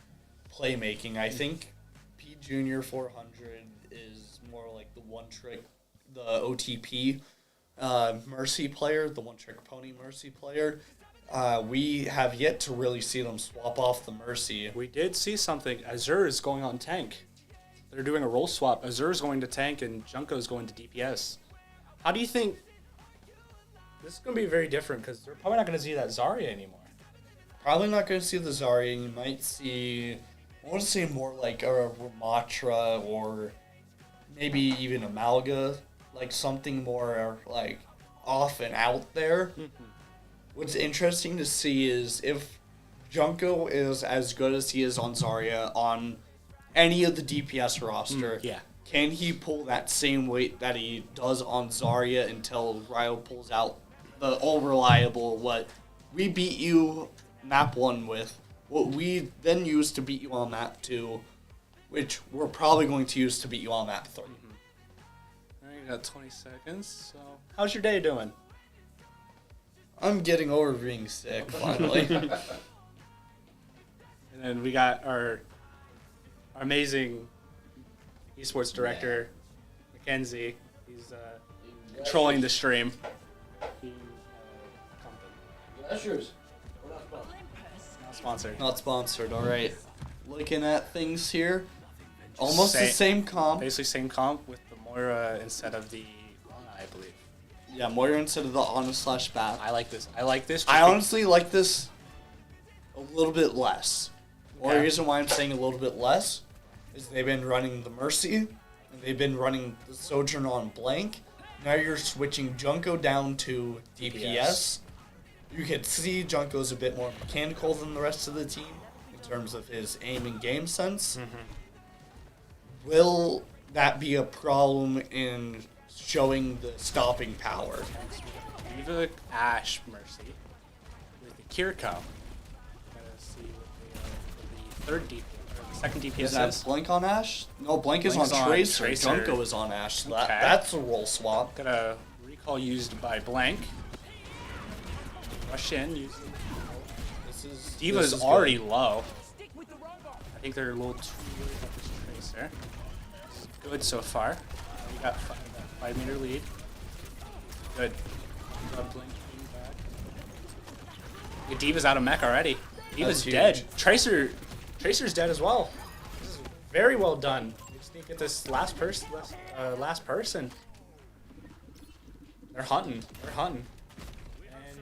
playmaking. I think P Junior 400 is more like the one-trick, the OTP Mercy player, the one-trick pony Mercy player. We have yet to really see them swap off the Mercy. We did see something. Azure is going on tank. They're doing a role swap. Azure is going to tank and Junko is going to DPS. How do you think? This is going to be very different because they're probably not going to see that Zarya anymore. Probably not going to see the Zarya. You might see, I want to say more like a Ramatra or maybe even a Malga, like something more like off and out there. What's interesting to see is if Junko is as good as he is on Zarya on any of the DPS roster, can he pull that same weight that he does on Zarya until Ryo pulls out the all reliable, what we beat you map 1 with, what we then use to beat you on map 2, which we're probably going to use to beat you on map 3. We got 20 seconds, so How's your day doing? I'm getting over being sick finally. and then we got our amazing esports director, Mackenzie. He's controlling the stream. Ushers. Not sponsored. Not sponsored. All right. Looking at things here, almost the same comp. Basically same comp with the Moira instead of the Ana, I believe. Yeah, Moira instead of the Ana / Bat. I like this. I like this. I honestly like this a little bit less. Or the Okay. reason why I'm saying a little bit less is they've been running the Mercy, and they've been running the Sojourn on blank. Now you're switching Junko down to DPS. You can see Junko's a bit more mechanical than the rest of the team in terms of his aim and game sense. Will that be a problem in showing the stopping power? Diva, Ash, Mercy with the Kiriko. Gotta see what the third DPS, or the second DPS Is that is. Blink on Ash? No, Blink is Blink on is on Tracer. Tracer. Junko is on Ash. So Okay. that's a role swap. Got a recall used by Blank. Rush in. Use This Diva's is already good. low. I think they're a little too worried about this Tracer. It's good so far. We got 5 meter lead. Good. Got Blink being back. Yeah, Diva's out of mech already. Diva's That's dead. huge. Tracer's dead as well. This is very well done. We just need to get this last person. They're hunting. They're hunting. And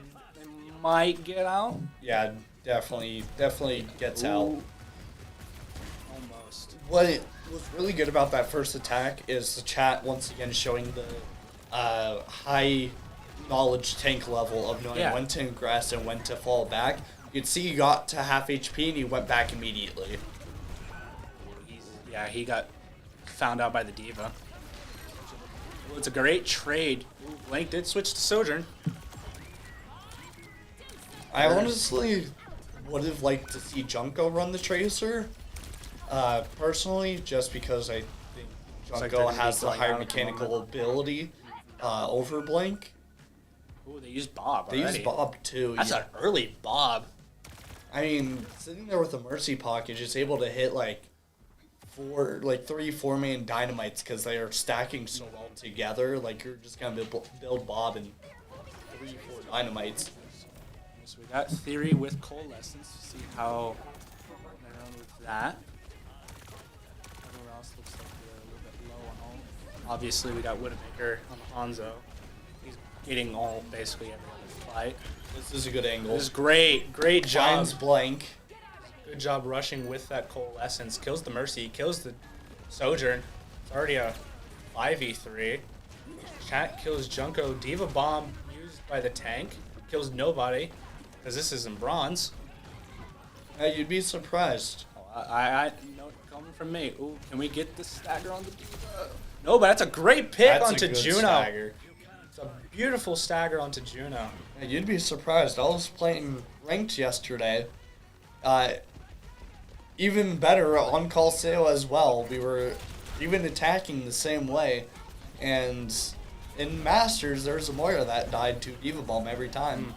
they might get out. Yeah, definitely gets out. Ooh. Almost. What was really good about that first attack is the chat once again showing the high knowledge tank level of knowing Yeah. when to ingress and when to fall back. You could see he got to half HP and he went back immediately. Yeah, he got found out by the Diva. Well, it's a great trade. Ooh, Blank did switch to Sojourn. I honestly would have liked to see Junko run the Tracer, personally, just because I think like they're Junko gonna be has the going higher out at the mechanical moment. ability over Blink. Ooh, they used Bob They already. use Bob too. That's yeah. an early Bob. I mean, sitting there with a Mercy pocket, just able to hit like 3-4 main dynamites because they are stacking so well together. Like you're just gonna build Bob and 3-4 dynamites. So we got Theory with Coalescence. See how they run with that. Everyone else looks like they're a little bit low on all. Obviously, we got Widowmaker on Hanzo. He's getting all basically every other fight. This is a good angle. This is great. Great job. Finds Blank. Good job rushing with that Coalescence. Kills the Mercy. Kills the Sojourn. It's already a 5v3. Chat kills Junko. Diva Bomb used by the tank. Kills nobody. Because this is in bronze. You'd be surprised. I no coming from me. Ooh, can we get the stagger on the Diva? No, but that's a great pick That's onto a good Juno. stagger. It's a beautiful stagger onto Juno. You'd be surprised. I was playing ranked yesterday. Even better on call sale as well. We were even attacking the same way, and in Masters there's a Moira that died to Diva Bomb every time.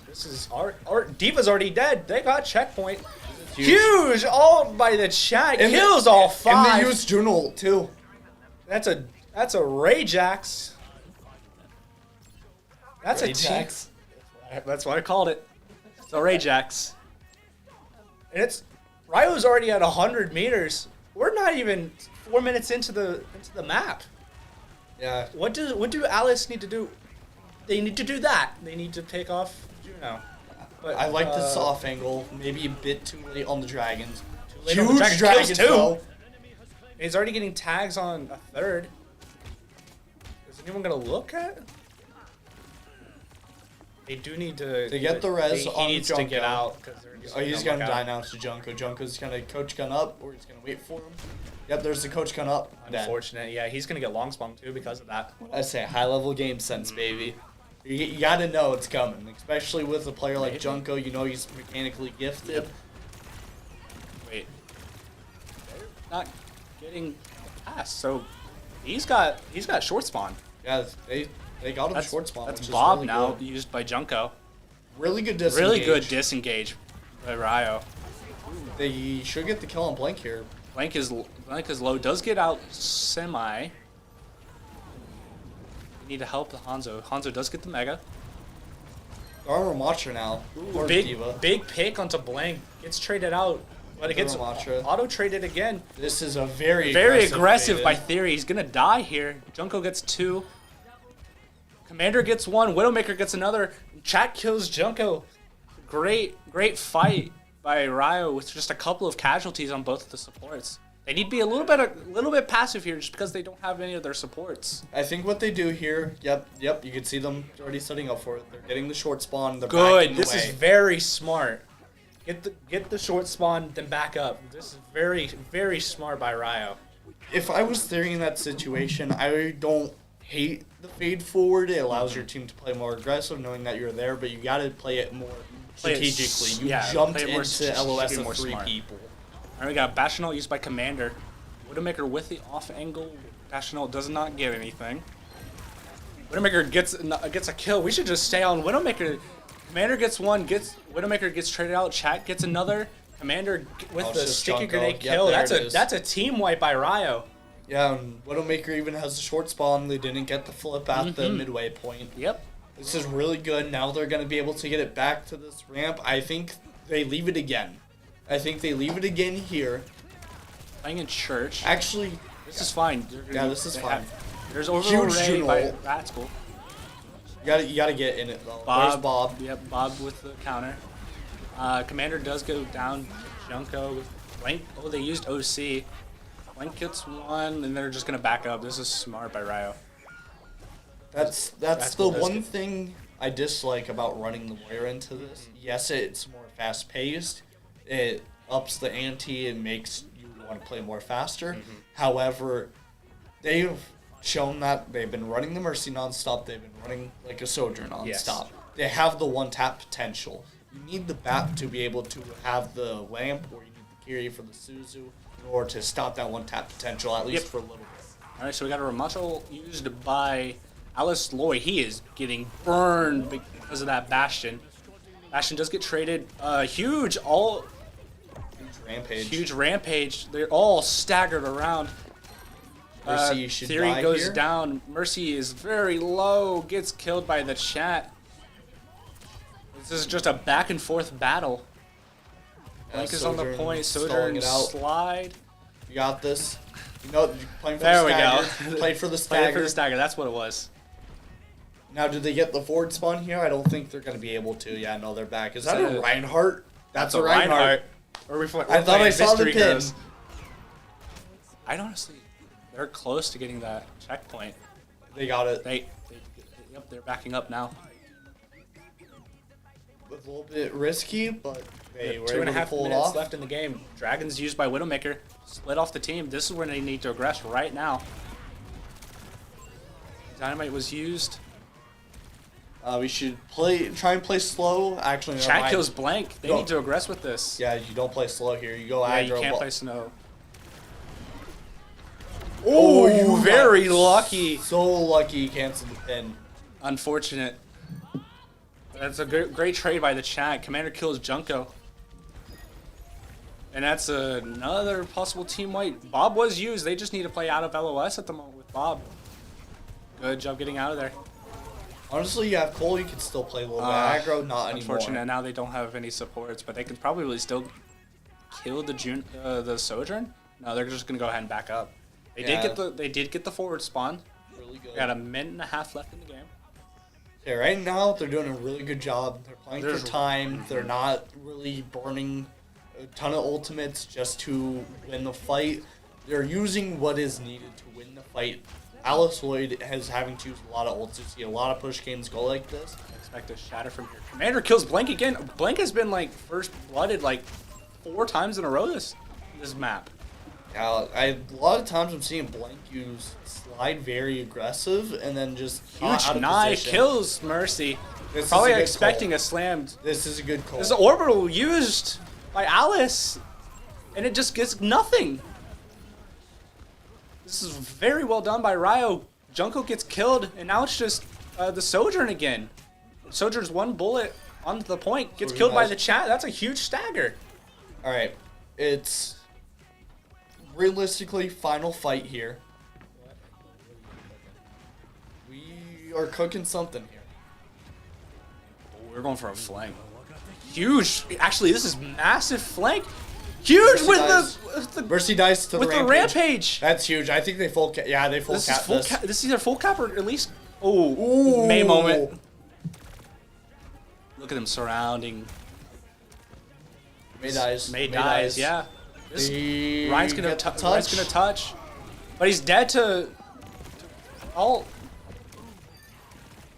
This is our Diva's already dead. They got checkpoint. Huge. Huge! All by the chat. And Kills all And five. they used Juno ult too. That's a Rajax. That's a Rajax. team. That's what I called it. It's a Rajax. And it's Ryo's already at 100 meters. We're not even 4 minutes into the map. Yeah. What do Alice need to do? They need to do that. They need to take off Juno. But I like the soft angle. Maybe a bit too late on the dragons. late on the Huge dragon. dragons Kills two. though. He's already getting tags on a third. Is anyone gonna look at? They do need to. They get the res he on needs to get Junko. out because they're just Oh, he's gonna gonna look die out. now to Junko. Junko's gonna coach gun up, or he's gonna wait for him. Yep, there's the coach gun up. Dead. Unfortunate. Yeah, he's gonna get long spawn too because of that. I say high level game sense, baby. You gotta know it's coming, especially with a player like Maybe. Junko. You know he's mechanically gifted. Wait. They're not getting the pass, so He's got short spawn. Yeah, they got him short spawn. That's which is Bob really now good. used by Junko. Really good disengage. Really good disengage by Rio. They should get the kill on Blank here. Blank is low. Does get out semi. We need to help the Hanzo. Hanzo does get the mega. They're on Ramatra now. Or Diva. Big pick onto Blank. Gets traded out. But it gets Ramatra. auto-traded again. This is a very aggressive by fade. Theory. He's going to die here. Junko gets 2. Commander gets 1. Widowmaker gets another. Chat kills Junko. Great fight by Rio with just a couple of casualties on both of the supports. They need to be a little bit passive here just because they don't have any of their supports. I think what they do here, yep, you can see them already setting up for it. They're getting the short spawn. They're Good. backing This away. is very smart. Get the short spawn, then back up. This is very smart by Rio. If I was Theory in that situation, I don't hate the fade forward. It allows your team to play more aggressive, knowing that you're there, but you got to play it more strategically. You jumped play it more into LOS more of 3 smart. people. All right, we got Bastion ult used by Commander. Widowmaker with the off angle. Bastion ult does not get anything. Widowmaker gets a kill. We should just stay on Widowmaker. Commander gets 1. Widowmaker gets traded out. Chat gets another. Commander with the just sticky Junko. grenade Yep, kill. there it is. That's a team wipe by Rio. Yeah, and Widowmaker even has the short spawn. They didn't get the flip at the midway point. Yep. This is really good. Now they're going to be able to get it back to this ramp. I think they leave it again. I think they leave it again here. Playing in church. Actually, This is fine. Yeah, this is fine. There's overall Huge Ray Juno by ult. Ratskool. you gotta get in it though. There's Bob. Yep, Bob with the counter. Commander does go down. Junko. Blank. Oh, they used OC. Blank gets 1, and they're just gonna back up. This is smart by Rio. That's the Ratskool does one get- thing I dislike about running the Warrior into this. Yes, it's more fast paced. It ups the ante and makes you want to play more faster. However, they've shown that they've been running the Mercy nonstop. They've been running like a Soldier nonstop. Yes. They have the one tap potential. You need the BAP to be able to have the lamp, or you need the Kiri for the Suzu in order to stop that one tap potential, at least Yep. for a little bit. All right, so we got a Ramatra used by Alice Loy. He is getting burned because of that Bastion. Bastion does get traded. Huge rampage. They're all staggered around. Mercy should Theory die goes here. down. Mercy is very low. Gets killed by the chat. This is just a back and forth battle. Blank is on the Sojourn point. stalling Sojourn it out. slide. You got this. You know, you're playing for There the we go. stagger. Play for the Play stagger. for the stagger. That's what it was. Now, did they get the forward spawn here? I don't think they're going to be able to. Yeah, no, they're back. Is that a Reinhardt? That's a Reinhardt. We're I thought I saw the pin. I'd honestly, they're close to getting that checkpoint. They got it. Yep, they're backing up now. A little bit risky, but they were Two and a able to half pull it minutes off. left in the game. Dragons used by Widowmaker. Split off the team. This is when they need to aggress right now. Dynamite was used. We should try and play slow. Actually, never Chat mind. kills Blank. They Go. need to aggress with this. Yeah, you don't play slow here. You go Yeah, aggro. you can't play snow. Oh, you you very got lucky. So lucky you canceled the pin. Unfortunate. That's a great trade by the chat. Commander kills Junko. And that's another possible team wipe. Bob was used. They just need to play out of LOS at the moment with Bob. Good job getting out of there. Honestly, you have Cole. You can still play a little bit aggro. Not anymore. Unfortunate. Now they don't have any supports, but they could probably still kill the Sojourn. No, they're just gonna go ahead and back up. They did get the forward spawn. Really good. We got a minute and a half left in the game. Okay, right now they're doing a really good job. They're playing There's- for time. They're not really burning a ton of ultimates just to win the fight. They're using what is needed to win the fight. Alice Lloyd has having to use a lot of ults. You see a lot of push games go like this. Expect a shatter from here. Commander kills Blank again. Blank has been like first blooded like 4 times in a row this map. Now, a lot of times I'm seeing Blank use slide very aggressive and then just Huge out of knife position. kills Mercy. This is Probably a good expecting call. a slammed. This is a good call. This is an orbital used by Alice, and it just gets nothing. This is very well done by Rio. Junko gets killed, and now it's just the Sojourn again. Sojourn's one bullet onto the point, gets killed by the chat. That's a huge stagger. All right, it's realistically final fight here. We are cooking something here. We're going for a flank. Huge. Actually, this is massive flank. Huge with the Mercy dice to with the rampage. That's huge. I think they full cap. Yeah, they full This cap is full this. cap. This is either full cap or at least Ooh. May moment. Look at them surrounding. May dies. May dies. Yeah. This, He Ryan's gonna gets the Ryan's gonna touch, but he's dead to all.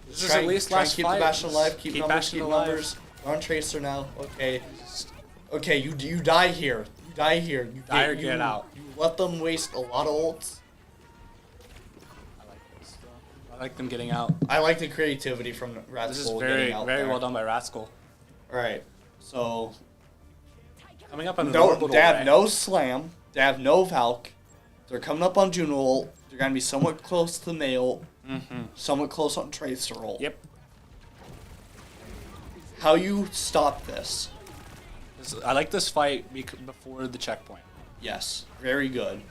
This is at least try and last keep fight. the Bastion alive. Keep numbers. Bastion Keep alive. numbers. We're on Tracer now. Okay. Okay, you die here. You die here. You Die or get out. You let them waste a lot of ults. I like this. I like them getting out. I like the creativity from Ratskull. This is very out very there. well done by Ratskull. All right. So Coming up on the no, orbital they have array. no slam. They have no Valk. They're coming up on Juno ult. They're gonna be somewhat close to the May ult. Somewhat close on Tracer ult. Yep. How you stop this? I like this fight before the checkpoint. Yes, very good.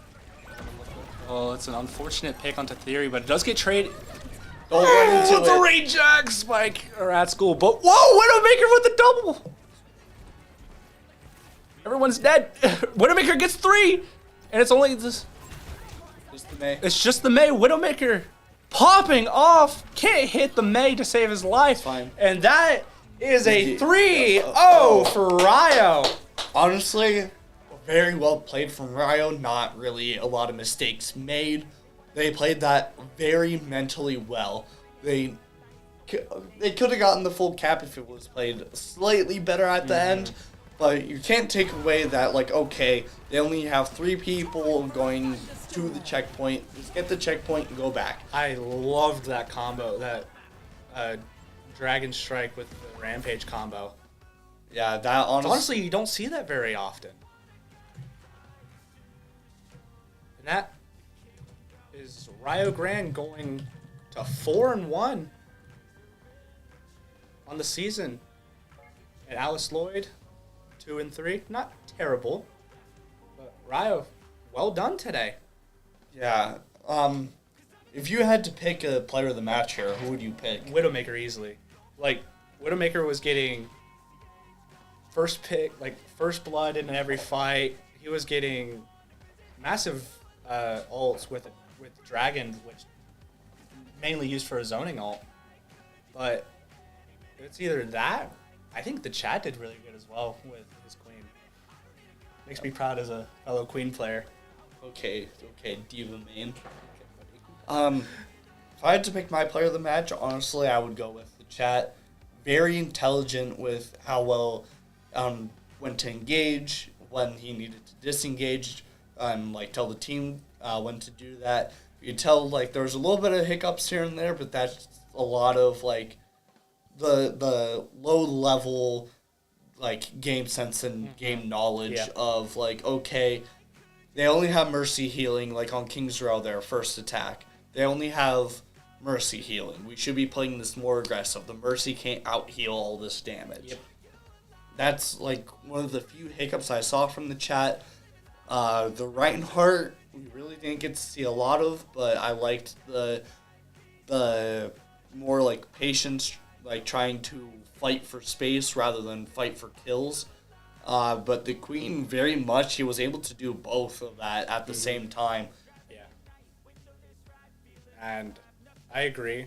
Well, it's an unfortunate pick onto Theory, but it does get traded. Don't run into It's a it. Ragejack spike or at school, but whoa, Widowmaker with the double. Everyone's dead. Widowmaker gets 3, and it's only this. Just the May. It's just the May. Widowmaker popping off. Can't hit the May to save his life. Fine. And that is a 3-0 for Rio. Honestly, very well played from Rio. Not really a lot of mistakes made. They played that very mentally well. They could have gotten the full cap if it was played slightly better at the end. But you can't take away that, like, okay, they only have 3 people going to the checkpoint. Just get the checkpoint and go back. I loved that combo, that Dragon Strike with the Rampage combo. Yeah, that Honestly, you don't see that very often. And that is Rio Grande going to 4-1 on the season. And Alice Lloyd, 2-3. Not terrible, but Rio, well done today. Yeah. If you had to pick a player of the match here, who would you pick? Widowmaker easily. Like, Widowmaker was getting first pick, like first blood in every fight. He was getting massive ults with Dragon, which mainly used for a zoning ult. But it's either that. I think the chat did really good as well with his queen. Makes me proud as a fellow queen player. Okay, Diva main. If I had to pick my player of the match, honestly, I would go with the chat. Very intelligent with how well when to engage, when he needed to disengage, like tell the team when to do that. You could tell like there was a little bit of hiccups here and there, but that's a lot of like the low level like game sense and game knowledge of like, okay, they only have Mercy healing like on King's Row, their first attack. They only have Mercy healing. We should be playing this more aggressive. The Mercy can't out heal all this damage. Yep. That's like one of the few hiccups I saw from the chat. The Reinhardt we really didn't get to see a lot of, but I liked the more like patience, like trying to fight for space rather than fight for kills. But the Queen very much, he was able to do both of that at the same time. Yeah. And I agree.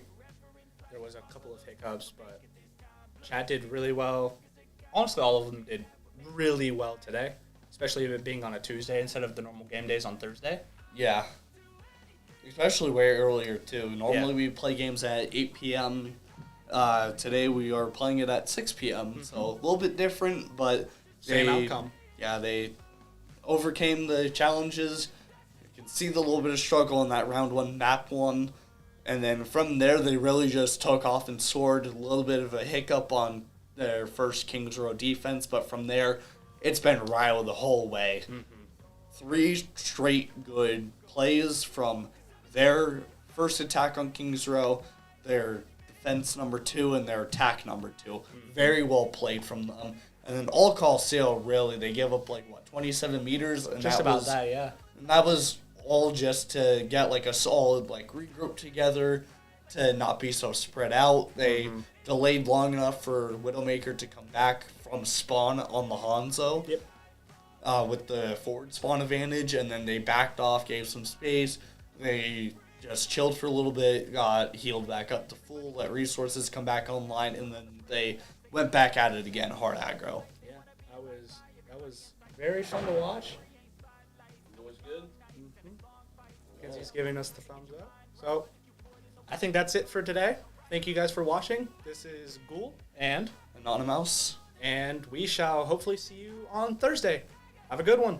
There was a couple of hiccups, but chat did really well. Honestly, all of them did really well today, especially it being on a Tuesday instead of the normal game days on Thursday. Yeah. Especially way earlier, too. Normally we play games at 8 p.m. Today we are playing it at 6 p.m. So a little bit different, but Same outcome. Yeah, they overcame the challenges. You can see the little bit of struggle in that round 1, map 1. And then from there, they really just took off and soared. A little bit of a hiccup on their first King's Row defense, but from there, it's been Rio the whole way. 3 straight good plays from their first attack on King's Row, their defense number 2, and their attack number 2. Very well played from them. And then all call sail, really, they gave up 27 meters, and Just that about was that, yeah. and that was all just to get a solid regroup together, to not be so spread out. They delayed long enough for Widowmaker to come back from spawn on the Hanzo. Yep. With the forward spawn advantage, and then they backed off, gave some space. They just chilled for a little bit, got healed back up to full, let resources come back online, and then they went back at it again, hard aggro. Yeah, that was very fun to watch. It was good. He's giving us the thumbs up. So, I think that's it for today. Thank you guys for watching. This is Ghoul Anonymous. and we shall hopefully see you on Thursday. Have a good one.